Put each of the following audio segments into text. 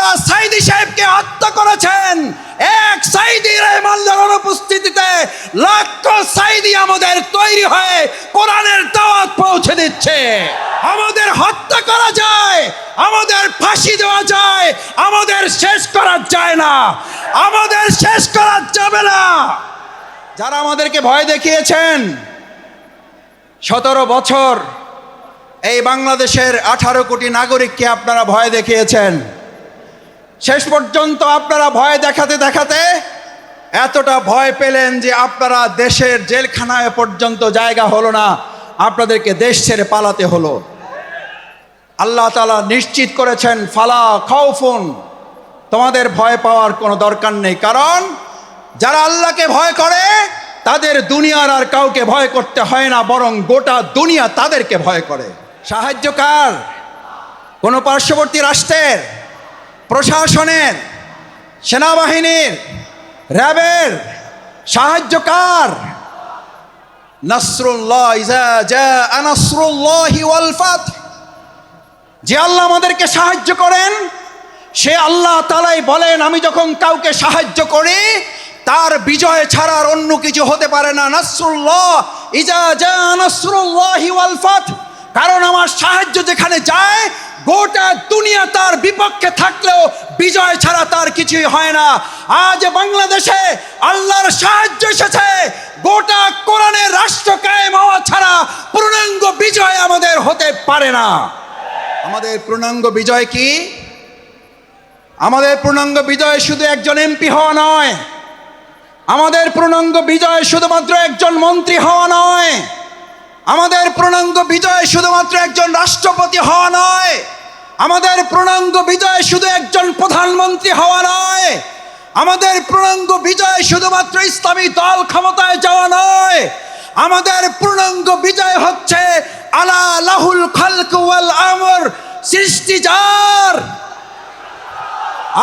যারা সাইদি সাহেবকে হত্যা করেছেন, এক সাইদি রহমানের অনুপস্থিতিতে লাখ সাইদি আমাদের তৈরি হয়ে কোরআনের দাওয়াত পৌঁছে দিচ্ছে। আমাদের হত্যা করা যায়, আমাদের ফাঁসি দেওয়া যায়, আমাদের শেষ করা যায় না, আমাদের শেষ করা যাবে না। যারা আমাদেরকে ভয় দেখিয়েছেন, 17 বছর এই বাংলাদেশের 18 কোটি নাগরিককে আপনারা ভয় দেখিয়েছেন। শেষ পর্যন্ত আপনারা ভয় দেখাতে দেখাতে এতটা ভয় পেলেন যে আপনারা দেশের জেলখানায় পর্যন্ত জায়গা হলো না, আপনাদেরকে দেশ ছেড়ে পালাতে হলো। আল্লাহ তাআলা নিশ্চিত করেছেন, ফালা খাউফুন, তোমাদের ভয় পাওয়ার কোনো দরকার নেই। কারণ যারা আল্লাহকে ভয় করে তাদের দুনিয়ার আর কাউকে ভয় করতে হয় না, বরং গোটা দুনিয়া তাদেরকে ভয় করে। সাহায্য কার? কোনো পার্শ্ববর্তী রাষ্ট্রের, প্রশাসনের, সেনাবাহিনীর, র্যাবের সাহায্য কার? নাসরুল্লাহ, ইজা জাআ নাসরুল্লাহি ওয়াল ফাত। যে আল্লাহ আমাদেরকে সাহায্য করেন, সে আল্লাহ তাআলাই বলেন, আমি যখন কাউকে সাহায্য করি তার বিজয় ছাড়া আর অন্য কিছু হতে পারে না। নাসরুল্লাহ, ইজা জাআ নাসরুল্লাহি ওয়াল ফাত। কারণ আমার সাহায্য যেখানে যায়, গোটা দুনিয়া তার বিপক্ষে থাকলেও বিজয় ছাড়া তার কিছুই হয় না। আজ বাংলাদেশে আল্লাহর সাহায্য এসেছে, গোটা কোরআনের রাষ্ট্র কায়েম হওয়া ছাড়া পূর্ণাঙ্গ বিজয় আমাদের হতে পারে না। আমাদের পূর্ণাঙ্গ বিজয় কি? আমাদের পূর্ণাঙ্গ বিজয় শুধু একজন এমপি হওয়া নয়, আমাদের পূর্ণাঙ্গ বিজয় শুধুমাত্র একজন মন্ত্রী হওয়া নয়, আমাদের পূর্ণাঙ্গ বিজয় শুধুমাত্র একজন রাষ্ট্রপতি হওয়া নয়, আমাদের পূর্ণাঙ্গ বিজয় শুধু একজন প্রধানমন্ত্রী হওয়া নয়, আমাদের পূর্ণাঙ্গ বিজয় শুধুমাত্র ইসলামী দল ক্ষমতায় যাওয়া নয়। আমাদের পূর্ণাঙ্গ বিজয় হচ্ছে আলা লাহুল খালক ওয়াল আমর, সৃষ্টি যার,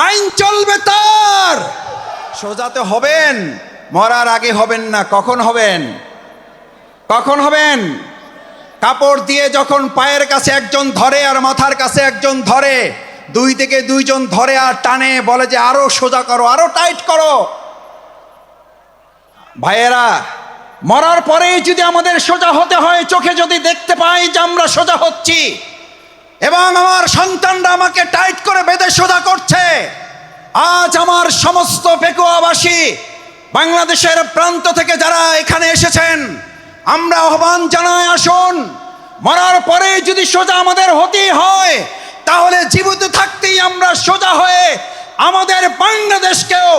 আইন চলবে তার। সোজাতে হবেন, মরার আগে হবেন না। কখন হবেন? কখন হবেন? কাপড় দিয়ে যখন পায়ের কাছে একজন ধরে আর মাথার কাছে একজন ধরে, দুই থেকে দুইজন ধরে আর টানে, বলে যে আরো সোজা করো, আরো টাইট করো। ভাইয়েরা, মরার পরেই যদি আমাদের সোজা হতে হয়, চোখে যদি দেখতে পাই যে আমরা সোজা হচ্ছি এবং আমার সন্তানরা আমাকে টাইট করে বেঁধে সোজা করছে, আজ আমার সমস্ত পেকুয়াবাসী, বাংলাদেশের প্রান্ত থেকে যারা এখানে এসেছেন, আমরা আহ্বান জানাই, আসুন, মরার পরে যদি সোজা আমাদের হতেই হয়, তাহলে জীবিত থাকতেই আমরা সোজা হয়ে আমাদের বাংলাদেশকেও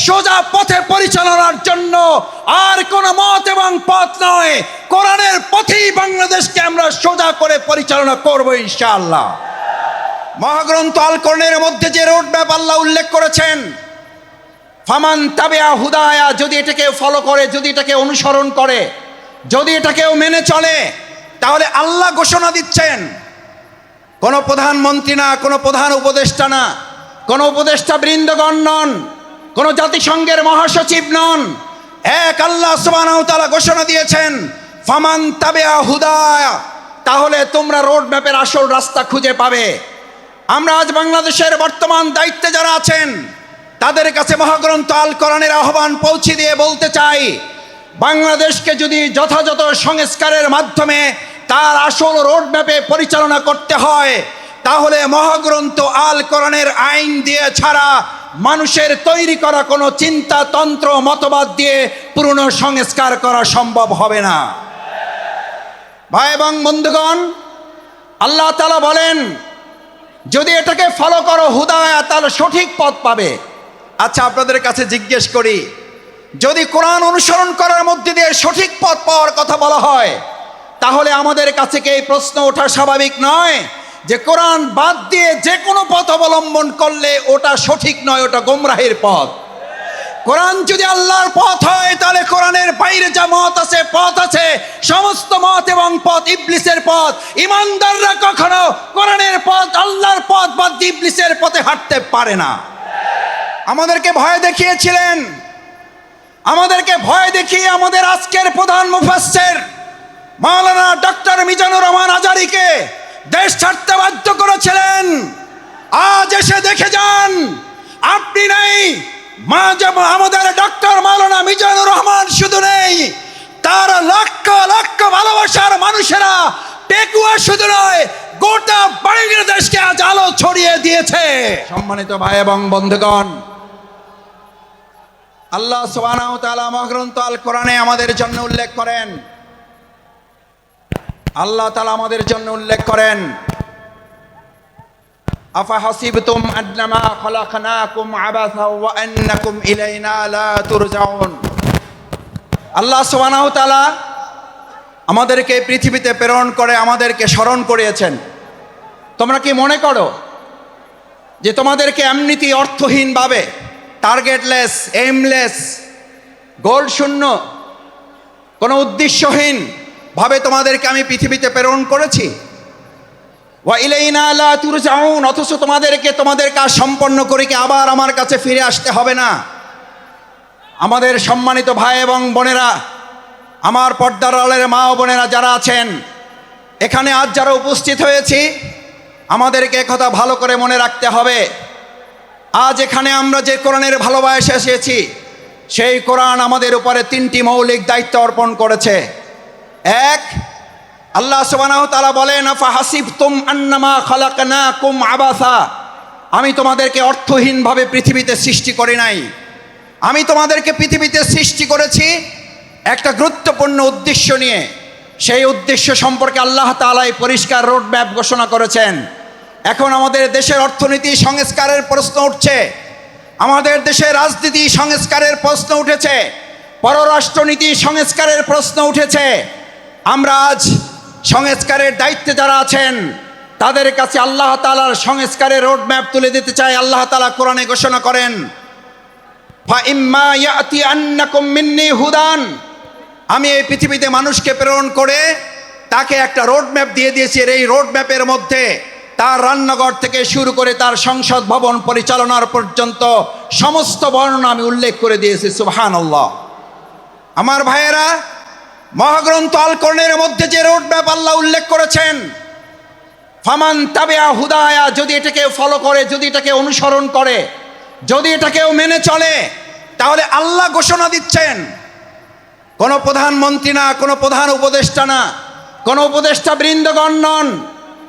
সোজা পথে পরিচালনার জন্য আর কোনো মত এবং পথ নয়, কোরআনের পথেই বাংলাদেশকে আমরা সোজা করে পরিচালনা করব ইনশাআল্লাহ। মহাগ্রন্থ আল কোরআনের মধ্যে যে রোড ম্যাপ আল্লাহ উল্লেখ করেছেন, ফামান তাবিআ হুদায়া, যদি এটাকে ফলো করে, যদি এটাকে অনুসরণ করে, যদি এটাকেও মেনে চলে, তাহলে আল্লাহ ঘোষণা দিচ্ছেন, কোনো প্রধানমন্ত্রী না, কোনো প্রধান উপদেষ্টা না, কোনো উপদেষ্টা বৃন্দগণ নন, কোনো জাতিসংঘের মহাসচিব নন, এক আল্লাহ সুবহানাহু ওয়া তাআলা ঘোষণা দিয়েছেন, ফামান তাবিআ হুদায়া, তাহলে তোমরা রোড ম্যাপের আসল রাস্তা খুঁজে পাবে। আমরা আজ বাংলাদেশের বর্তমান দায়িত্বে যারা আছেন, তাদের কাছে মহাগ্রন্থ আল কোরআনের আহ্বান পৌঁছে দিয়ে বলতে চাই, বাংলাদেশকে যদি যথাযথ সংস্কারের মাধ্যমে তার আসল রোড ম্যাপে পরিচালনা করতে হয়, তাহলে মহাগ্রন্থ আল কোরআনের আইন দিয়ে ছাড়া মানুষের তৈরি করা কোনো চিন্তা, তন্ত্র, মতবাদ দিয়ে পুরনো সংস্কার করা সম্ভব হবে না। ভাই এবং বন্ধুগণ, আল্লাহ তাআলা বলেন, যদি এটাকে ফলো করো হুদায়া, তাহলে সঠিক পথ পাবে। আচ্ছা, আপনাদের কাছে জিজ্ঞেস করি, যদি কোরআন অনুসরণ করার মধ্যে দিয়ে সঠিক পথ পাওয়ার কথা বলা হয়, তাহলে আমাদের কাছে কি এই প্রশ্ন ওঠা স্বাভাবিক নয় যে কোরআন বাদ দিয়ে যে কোনো পথ অবলম্বন করলে ওটা সঠিক নয়, ওটা গোমরাহের পথ? কোরআন যদি আল্লাহর পথ হয়, তাহলে কোরআনের বাইরে যা মত আছে, পথ আছে, সমস্ত মত এবং পথ ইবলিসের পথ। ইমানদাররা কখনো কোরআনের পথ, আল্লাহর পথ বাদ দিয়ে ইবলিসের পথে হাঁটতে পারে না। আমাদেরকে ভয় দেখিয়েছিলেন, আমাদেরকে ভয় দেখিয়ে আমাদের আজকের প্রধান মুফাসসির মাওলানা ডক্টর মিজানুর রহমান আজারীকে দেশ ছাড়তে বাধ্য করেছিলেন। আজ এসে দেখে যান, আমাদের ডক্টর মাওলানা মিজানুর রহমান শুধু নেই, তার লক্ষ লক্ষ ভালোবাসার মানুষেরা টেকুয়া শুধু নয়, গোটা বাংলাদেশকে আজ আলো ছড়িয়ে দিয়েছে। সম্মানিত ভাই এবং বন্ধুগণ, আল্লাহ সুবহানাহু ওয়া তাআলা মহাগ্রন্থ আল কোরআনে আমাদের জন্য উল্লেখ করেন, আল্লাহ তাআলা আমাদের জন্য উল্লেখ করেন, আফা হাসিবতুম আন্নামা খলাকনাকুম আবাসা ওয়া আন্নাকুম ইলাইনা লা তুরজাউন। আল্লাহ সুবহানাহু ওয়া তাআলা আমাদেরকে পৃথিবীতে প্রেরণ করে আমাদেরকে স্মরণ করিয়েছেন। তোমরা কি মনে করো যে তোমাদেরকে এমনিতেই অর্থহীনভাবে, টার্গেটলেস, এইমলেস, গোল শূন্য, কোনো উদ্দেশ্যহীন ভাবে তোমাদেরকে আমি পৃথিবীতে প্রেরণ করেছি? ওয়া ইলাইনা লা তুরজাউন, অথচ তোমাদেরকে তোমাদের কাজ সম্পন্ন করে কি আবার আমার কাছে ফিরে আসতে হবে না? আমাদের সম্মানিত ভাই এবং বোনেরা, আমার পর্দার আড়ালের মা ও বোনেরা যারা আছেন এখানে, আজ যারা উপস্থিত হয়েছি, আমাদেরকে কথা ভালো করে মনে রাখতে হবে। আজ এখানে আমরা যে কোরআনের ভালোবাসা এসেছি, সেই কোরআন আমাদের উপরে তিনটি মৌলিক দায়িত্ব অর্পণ করেছে। এক, আল্লাহ সুবহানাহু ওয়া তাআলা বলেন, আফা হাসিবতুম আন্নামা খলাকনাকুম আবাসা, আমি তোমাদেরকে অর্থহীনভাবে পৃথিবীতে সৃষ্টি করি নাই। আমি তোমাদেরকে পৃথিবীতে সৃষ্টি করেছি একটা গুরুত্বপূর্ণ উদ্দেশ্য নিয়ে। সেই উদ্দেশ্য সম্পর্কে আল্লাহ তাআলা পরিষ্কার রোডম্যাপ ঘোষণা করেছেন। এখন আমাদের দেশের অর্থনীতি সংস্কারের প্রশ্ন উঠছে, আমাদের দেশের রাজনীতি সংস্কারের প্রশ্ন উঠেছে, পররাষ্ট্রনীতি সংস্কারের প্রশ্ন উঠেছে। আমরা আজ সংস্কারের দায়িত্বে যারা আছেন তাদের কাছে আল্লাহ তাআলার সংস্কারের রোডম্যাপ তুলে দিতে চাই। আল্লাহ তাআলা কোরআনে ঘোষণা করেন, ফাইম্মা ইয়াতিয়ান্নাকুম মিন্নি হুদান, আমি এই পৃথিবীতে মানুষকে প্রেরণ করে তাকে একটা রোডম্যাপ দিয়ে দিয়েছি। এই রোডম্যাপের মধ্যে তার রান্নাঘর থেকে শুরু করে তার সংসদ ভবন পরিচালনার পর্যন্ত সমস্ত বর্ণনা আমি উল্লেখ করে দিয়েছি। সুবহানাল্লাহ। আমার ভাইয়েরা, মহাগ্রন্থ আল কোরআনের মধ্যে যে রোডম্যাপ আল্লাহ উল্লেখ করেছেন, ফামান তাবিআ হুদায়া, যদি এটাকে ফলো করে, যদি এটাকে অনুসরণ করে, যদি এটাকেও মেনে চলে, তাহলে আল্লাহ ঘোষণা দিচ্ছেন, কোনো প্রধানমন্ত্রী না, কোনো প্রধান উপদেষ্টা না, কোনো উপদেষ্টা বৃন্দগণ নন,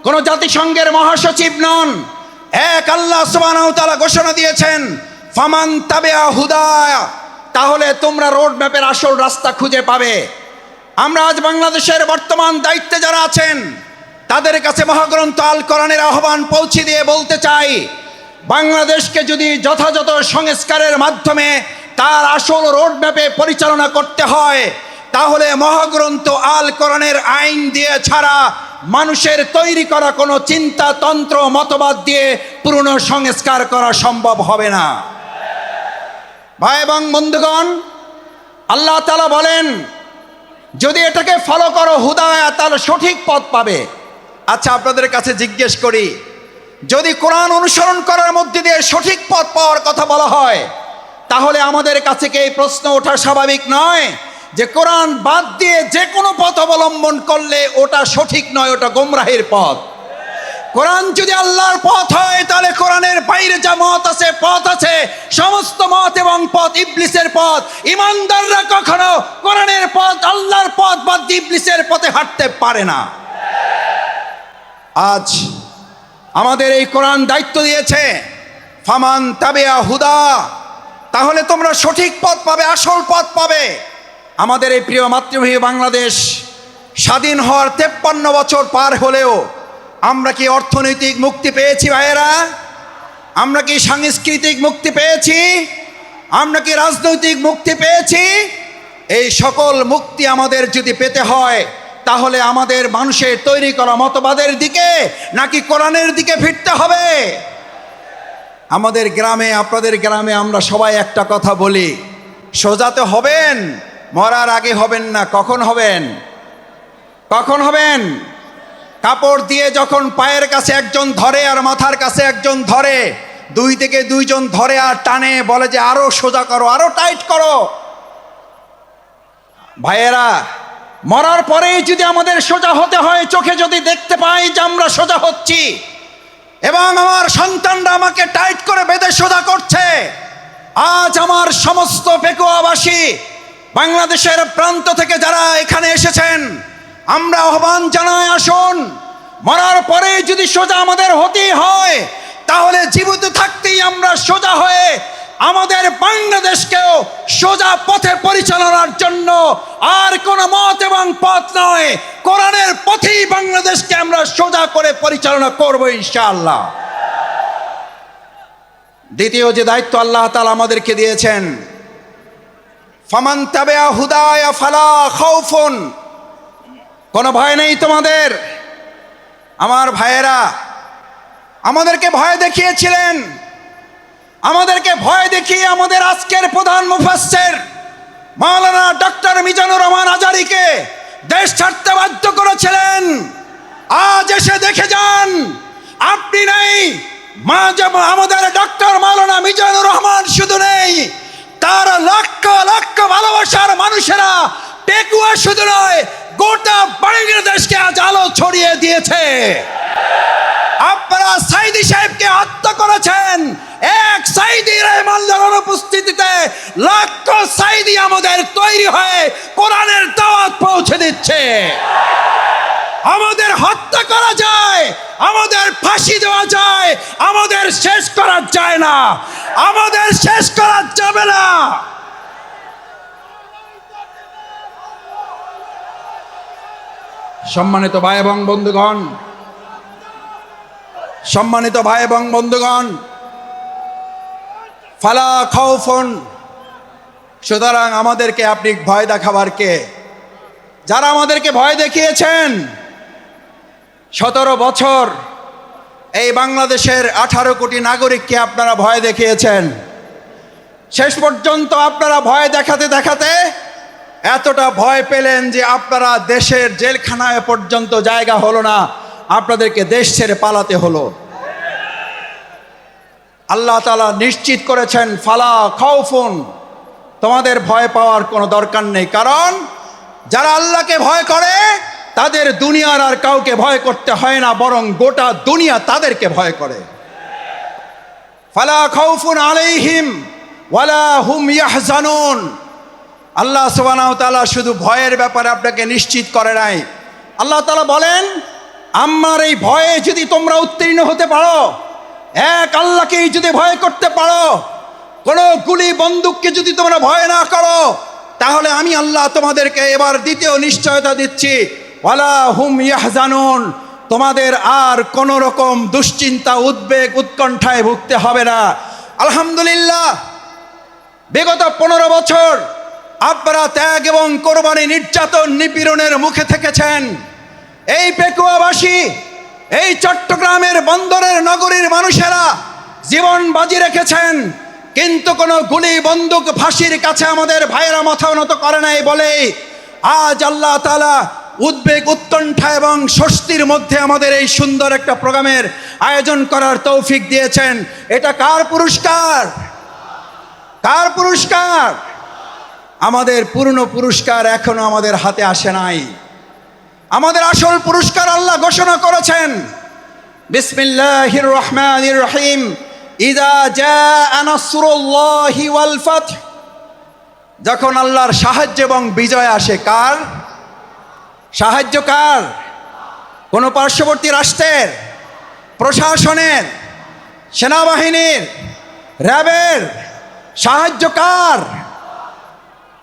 কোনো জাতিসংঘের মহাসচিব নন, এক আল্লাহ সুবহানাহু ওয়া তাআলা ঘোষণা দিয়েছেন, ফামান তাবিআ হুদায়া, তাহলে তোমরা রোডম্যাপের আসল রাস্তা খুঁজে পাবে। আমরা আজ বাংলাদেশের বর্তমান দায়িত্বে যারা আছেন তাদের কাছে মহাগ্রন্থ আল কোরআনের আহ্বান পৌঁছে দিয়ে বলতে চাই, বাংলাদেশকে যদি যথাযথ সংস্কারের মাধ্যমে তার আসল রোডম্যাপে পরিচালনা করতে হয়, তাহলে মহাগ্রন্থ আল কোরআনের আইন দিয়ে ছাড়া মানুষের তৈরি করা কোনো চিন্তাতন্ত্র, মতবাদ দিয়ে পুরনো সংস্কার করা সম্ভব হবে না। ভাই এবং বন্ধুগণ, আল্লাহ তাআলা বলেন, যদি এটাকে ফলো করো হুদায়া, তাহলে সঠিক পথ পাবে। আচ্ছা, আপনাদের কাছে জিজ্ঞেস করি, যদি কোরআন অনুসরণ করার মধ্যে দিয়ে সঠিক পথ পাওয়ার কথা বলা হয়, তাহলে আমাদের কাছে কি এই প্রশ্ন ওঠা স্বাভাবিক নয় যে কোরআন বাদ দিয়ে যে কোনো পথ অবলম্বন করলে ওটা সঠিক নয়, ওটা গোমরাহের পথ? কোরআন যদি আল্লাহর পথ হয়, তাহলে কোরআনের বাইরে যা মত আছে, পথ আছে, সমস্ত মত এবং পথ ইবলিসের পথ। ইমানদাররা কখনো কোরআনের পথ, আল্লাহর পথ বাদ দিয়ে ইবলিসের পথে হাঁটতে পারে না। আজ আমাদের এই কোরআন দায়িত্ব দিয়েছে, ফামান তাবিআ হুদা, তাহলে তোমরা সঠিক পথ পাবে, আসল পথ পাবে। আমাদের এই প্রিয় মাতৃভূমি বাংলাদেশ স্বাধীন হওয়ার 53 বছর পার হলেও আমরা কি অর্থনৈতিক মুক্তি পেয়েছি ভাইয়েরা? আমরা কি সাংস্কৃতিক মুক্তি পেয়েছি? আমরা কি রাজনৈতিক মুক্তি পেয়েছি? এই সকল মুক্তি আমাদের যদি পেতে হয়, তাহলে আমাদের মানুষের তৈরি করা মতবাদের দিকে নাকি কোরআনের দিকে ফিরতে হবে? আমাদের গ্রামে, আপনাদের গ্রামে আমরা সবাই একটা কথা বলি, সোজাতে হবেন, মরার আগে হবেন না। কখন হবেন? কখন হবেন? কাপড় দিয়ে যখন পায়ের কাছে একজন ধরে আর মাথার কাছে একজন ধরে, দুই থেকে দুইজন ধরে আর টানে, বলে যে আরো সোজা করো, আরো টাইট করো। ভাইয়েরা, মরার পরেই যদি আমাদের সোজা হতে হয়, চোখে যদি দেখতে পাই যে আমরা সোজা হচ্ছি এবং আমার সন্তানরা আমাকে টাইট করে বেঁধে সোজা করছে, আজ আমার সমস্ত পেকুয়াবাসী, বাংলাদেশের প্রান্ত থেকে যারা এখানে এসেছেন, আমরা আহ্বান জানাই, আসুন, মরার পরে যদি সোজা আমাদের হতেই হয়, তাহলে জীবিত থাকতেই আমরা সোজা হয়ে আমাদের বাংলাদেশকেও সোজা পথে পরিচালনার জন্য আর কোনো মত এবং পথ নয়, কোরআনের পথেই বাংলাদেশকে আমরা সোজা করে পরিচালনা করব ইনশাআল্লাহ। দ্বিতীয় যে দায়িত্ব আল্লাহ তাআলা আমাদেরকে দিয়েছেন, ফামান তাবিআ হুদায়া ফালা খাউফুন, কোনো ভয় নেই তোমাদের। আমার ভাইয়েরা আমাদেরকে ভয় দেখিয়েছিলেন, আমাদেরকে ভয় দেখিয়ে আমাদের আজকের প্রধান মুফাসসির মাওলানা ডক্টর মিজানুর রহমান আজারীকে দেশ ছাড়তে বাধ্য করেছিলেন। আজ এসে দেখে যান, আপনি নেই, আমাদের ডক্টর মাওলানা মিজানুর রহমান শুধু নেই, তার লক্ষ লক্ষ ভালোবাসার মানুষেরা পেকুয়া শুধু নয়, গোটা বাংলাদেশকে আজ আলো ছড়িয়ে দিয়েছে। আপনারা সাইদি সাহেবকে হত্যা করেছেন, এক সাইদি রহমানের অনুপস্থিতিতে লক্ষ সাইদি আমাদের তৈরি হয়ে কোরআনের দাওয়াত পৌঁছে দিচ্ছে। আমাদের হত্যা করা যায়, আমাদের ফাঁসি দেওয়া যায়, আমাদের শেষ করা যায় না, আমাদের শেষ করা যাবে না। সম্মানিত ভাই এবং বন্ধুগণ, সম্মানিত ভাই এবং বন্ধুগণ, ফালা খাউফুন, সুতরাং আমাদেরকে আপনি ভয় দেখাবার কে? যারা আমাদেরকে ভয় দেখিয়েছেন, 17 বছর এই বাংলাদেশের 18 কোটি নাগরিককে আপনারা ভয় দেখিয়েছেন। শেষ পর্যন্ত আপনারা ভয় দেখাতে দেখাতে এতটা ভয় পেলেন যে আপনারা দেশের জেলখানায় পর্যন্ত জায়গা হলো না, আপনাদেরকে দেশ ছেড়ে পালাতে হলো। আল্লাহ তাআলা নিশ্চিত করেছেন, ফালা খাউফুন, তোমাদের ভয় পাওয়ার কোনো দরকার নেই, কারণ যারা আল্লাহকে ভয় করে তাদের দুনিয়ার আর কাউকে ভয় করতে হয় না, বরং গোটা দুনিয়া তাদেরকে ভয় করে। ফালা খাউফুন আলাইহিম ওয়ালা হুম ইয়াহজানুন। আল্লাহ সুবহানাহু ওয়া তাআলা শুধু ভয়ের ব্যাপারে আপনাকে নিশ্চিত করে নাই, আল্লাহ তাআলা বলেন, আমার এই ভয়ে যদি তোমরা উত্তীর্ণ হতে পারো, এক আল্লাহকেই যদি ভয় করতে পারো, কোনো গুলি বন্দুককে যদি তোমরা ভয় না করো, তাহলে আমি আল্লাহ তোমাদেরকে এবার দ্বিতীয় নিশ্চয়তা দিচ্ছি, ওয়ালা হুম ইয়াহজানুন, তোমাদের আর কোনো রকম দুশ্চিন্তা, উদ্বেগ, উৎকণ্ঠায় ভুগতে হবে না। আলহামদুলিল্লাহ, বিগত 15 বছর আপনারা ত্যাগ এবং কোরবানি, নির্যাতন, নিপীড়নের মুখে থেকেছেন। এই পেকুয়াবাসী, এই চট্টগ্রামের বন্দরের নগরীর মানুষেরা জীবন বাজি রেখেছেন, কিন্তু কোনো গুলি বন্দুক ফাঁসির কাছে আমাদের ভাইয়েরা মাথা নত করে নাই বলে আজ আল্লাহ তাআলা উদ্বেগ, উৎকণ্ঠা এবং স্বস্তির মধ্যে আমাদের এই সুন্দর একটা প্রোগ্রামের আয়োজন করার তৌফিক দিয়েছেন। এটা কার পুরস্কার? কার পুরস্কার? আমাদের পূর্ণ পুরস্কার এখনো আমাদের হাতে আসে নাই। আমাদের আসল পুরস্কার আল্লাহ ঘোষণা করেছেন, বিসমিল্লাহির রহমানির রহিম, ইযা জাআ নাসরুল্লাহি ওয়াল ফাতহ। যখন আল্লাহর সাহায্য এবং বিজয় আসে, কার সাহায্য? কার? কোন পার্শ্ববর্তী রাষ্ট্রের, প্রশাসনের, সেনাবাহিনীর, র্যাবের সাহায্য কার?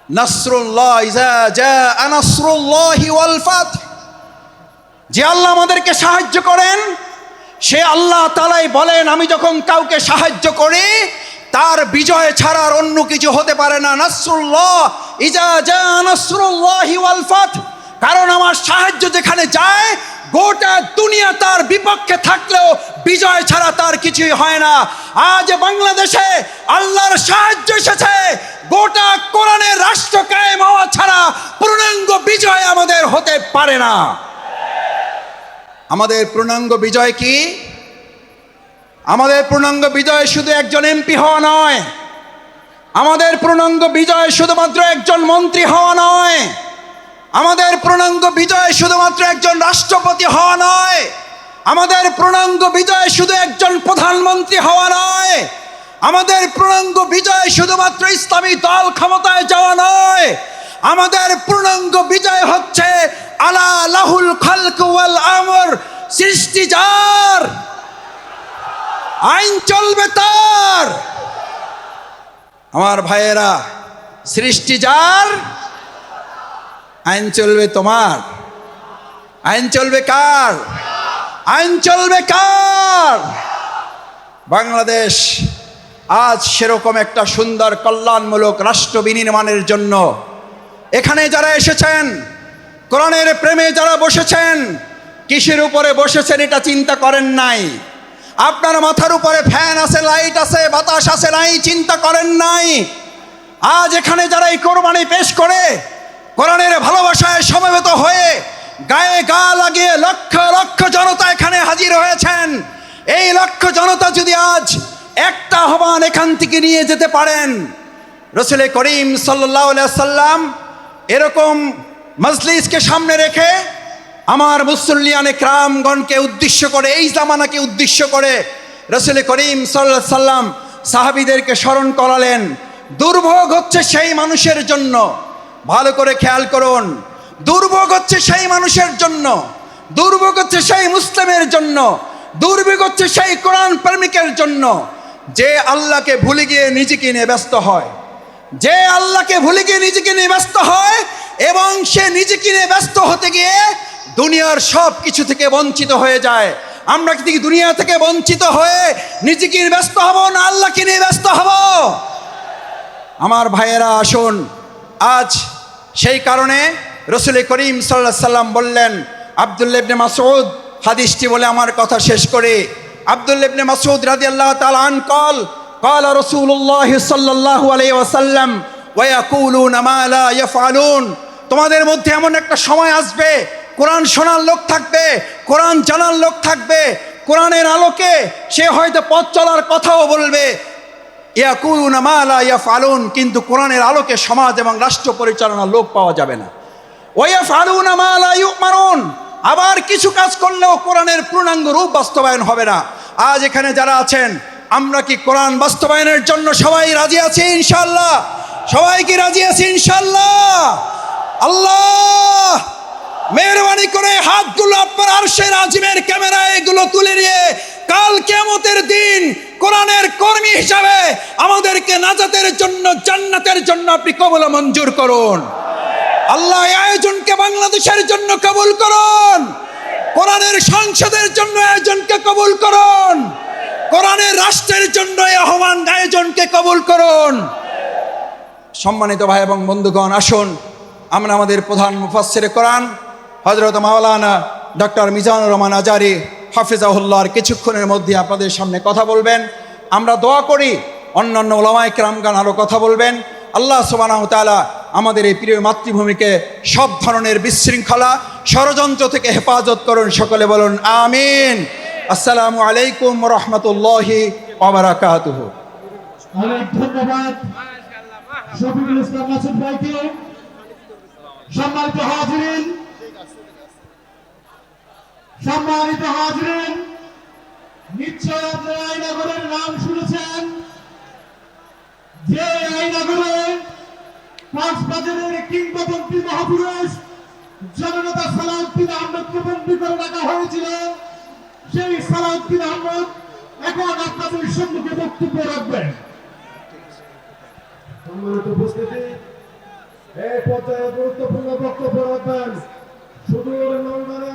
নাসরুল্লাহ, ইযা জাআ নাসরুল্লাহি ওয়াল ফাতহ। যে আল্লাহ আমাদেরকে সাহায্য করেন, সে আল্লাহ তাআলাই বলেন, আমি যখন কাউকে সাহায্য করি তার বিজয় ছাড়ার অন্য কিছু হতে পারে না। নাসরুল্লাহ, ইযা জাআ নাসরুল্লাহি ওয়াল ফাতহ, কারণ আমার সাহায্য যেখানে যায় গোটা দুনিয়া তার বিপক্ষে থাকলেও বিজয় ছাড়া তার কিছুই হয় না। আজ বাংলাদেশে আল্লাহর সাহায্য এসেছে, গোটা কোরআনের রাষ্ট্র কায়েম হওয়া ছাড়া পূর্ণাঙ্গ বিজয় আমাদের হতে পারে না। আমাদের পূর্ণাঙ্গ বিজয় কি? আমাদের পূর্ণাঙ্গ বিজয় শুধু একজন এমপি হওয়া নয়, আমাদের পূর্ণাঙ্গ বিজয় শুধুমাত্র একজন মন্ত্রী হওয়া নয়, আমাদের পূর্ণাঙ্গ বিজয় শুধুমাত্র একজন রাষ্ট্রপতি হওয়া নয়, আমাদের পূর্ণাঙ্গ বিজয় শুধু একজন প্রধানমন্ত্রী হওয়া নয়, আমাদের পূর্ণাঙ্গ বিজয় শুধুমাত্র ইসলামী দল ক্ষমতায় যাওয়া নয়, আমাদের পূর্ণাঙ্গ বিজয় হচ্ছে আলা লাহুল খালক ওয়াল আমর, সৃষ্টি যার, আইন চলবে তার। আমার ভাইয়েরা, সৃষ্টি যার, আইন চলবে তোমার। আইন চলবে কার? আইন চলবে কার? বাংলাদেশ আজ সেরকম একটা সুন্দর কল্যাণমূলক রাষ্ট্র বিনির্মাণের জন্য এখানে যারা এসেছেন, কোরআনের প্রেমে যারা বসেছেন, কিসের উপরে বসেছেন এটা চিন্তা করেন নাই। আপনার মাথার উপরে ফ্যান আছে, লাইট আছে, বাতাস আছে, নাই চিন্তা করেন নাই। আজ এখানে যারা এই কোরবানি পেশ করে কোরআনের ভালোবাসায় সমবেত হয়ে গায়ে গা লাগিয়ে লক্ষ লক্ষ জনতা এখানে হাজির হয়েছেন, এই লক্ষ জনতা যদি আজ একটা আহ্বান এখান থেকে নিয়ে যেতে পারেন, রসুল করিম সাল্লাল্লাহু আলাইহি সাল্লাম এরকম মজলিসকে সামনে রেখে আমার মুসল্লিয়ানে ক্রামগণকে উদ্দেশ্য করে, এই জামানাকে উদ্দেশ্য করে রসুল করিম সাল্লাল্লাহু আলাইহি সাল্লাম সাহাবীদেরকে স্মরণ করালেন। দুর্ভোগ হচ্ছে সেই মানুষের জন্য, ভালো করে খেয়াল করুন, দুর্ভোগ হচ্ছে সেই মানুষের জন্য, দুর্ভোগ হচ্ছে সেই মুসলিমের জন্য, দুর্ভোগ হচ্ছে সেই কোরআন প্রেমিকের জন্য যে আল্লাহকে ভুলে গিয়ে নিজেকে নিয়ে ব্যস্ত হয়, যে আল্লাহকে ভুলে গিয়ে নিজেকে নিয়ে ব্যস্ত হয় এবং সে নিজেকে নিয়ে ব্যস্ত হতে গিয়ে দুনিয়ার সব কিছু থেকে বঞ্চিত হয়ে যায়। আমরা কি দুনিয়া থেকে বঞ্চিত হয়ে নিজেকে নিয়ে ব্যস্ত হব না আল্লাহকে নিয়ে ব্যস্ত হব? আমার ভাইয়েরা আসুন, আজ সেই কারণে রসুল করিম সাল্লাল্লাহু আলাইহি সাল্লাম বললেন, আব্দুল্লাহ ইবনে মাসউদ হাদিসটি বলে আমার কথা শেষ করে, আব্দুল্লাহ ইবনে মাসউদ রাদিয়াল্লাহু তাআলা আন قال قال رسول الله صلى الله عليه وسلم ويقولون ما لا يفعلون। তোমাদের মধ্যে এমন একটা সময় আসবে, কোরআন শোনার লোক থাকবে, কোরআন জানার লোক থাকবে, কোরআনের আলোকে সে হয়তো পথ চলার কথাও বলবে, ইয়াকুলুনা মা লা ইয়াফআলুন, কিন্তু কোরআনের আলোকে সমাজ এবং রাষ্ট্র পরিচালনার লোক পাওয়া যাবে না। ওয়া ইয়াফআলুনা মা লা ইউমারুন, আবার কিছু কাজ করলেও কোরআনের পূর্ণাঙ্গ রূপ বাস্তবায়ন হবে না। আজ এখানে যারা আছেন, আমরা কি কোরআন বাস্তবায়নের জন্য সবাই রাজি আছি ইনশাআল্লাহ? সবাই কি রাজি আছি ইনশাআল্লাহ? আল্লাহ মেহরবানি করে হাতগুলো আপনার আরশের আজিমের ক্যামেরায় এগুলো তুলে নিয়ে কাল কিয়ামতের দিন কোরআনের কর্মী হিসাবে আমাদেরকে নাজাতের জন্য, জান্নাতের জন্য আপনি কবুল মঞ্জুর করুন। আল্লাহ এই আয়োজনকে বাংলাদেশের জন্য কবুল করুন, কোরআনের সংসদের জন্য আয়োজনকে কবুল করুন, কোরআনের রাষ্ট্রের জন্য এই আহ্বান আয়োজনকে কবুল করুন। সম্মানিত ভাই এবং বন্ধুগণ, আসুন আমরা আমাদের প্রধান মুফাসসিরে কোরআন হযরত মাওলানা ডক্টর মিজানুর রহমান আজারি হাফিজাহুল্লাহর কিছুক্ষণের মধ্যে আপনাদের সামনে কথা বলবেন। আমরা দোয়া করি অন্যান্য ওলামায়ে কেরামগণ আরও কথা বলবেন। আল্লাহ সুবহানাহু ওয়া তাআলা আমাদের এই প্রিয় মাতৃভূমিকে সব ধরনের বিশৃঙ্খলা ষড়যন্ত্র থেকে হেফাজত করুন। সকলে বলুন আমিন। আসসালামু আলাইকুম ওয়া রাহমাতুল্লাহি ওয়া বারাকাতুহু। অনেক ধন্যবাদ শফিকুল ইসলাম মাসুদ ভাইকে। সম্মানিত হাজিরিন, সম্মানিত হাজিরিন, নিশ্চয় আপনারা আইনাগরের নাম শুনেছেন, যে আইনাগরে কক্সবাজারের কিংবদন্তি মহাপুরুষ জননেতা সালাউদ্দিন আহমেদকে বন্দী করে রাখা হয়েছিল। সেই সালাউদ্দিন আহমেদ এখন আপনাদের সম্মুখে বক্তব্য রাখবেন। সম্মানিত উপস্থিতি, এই পর্যায়ে গুরুত্বপূর্ণ বক্তব্য রাখবেন সুদূর লন্ডনে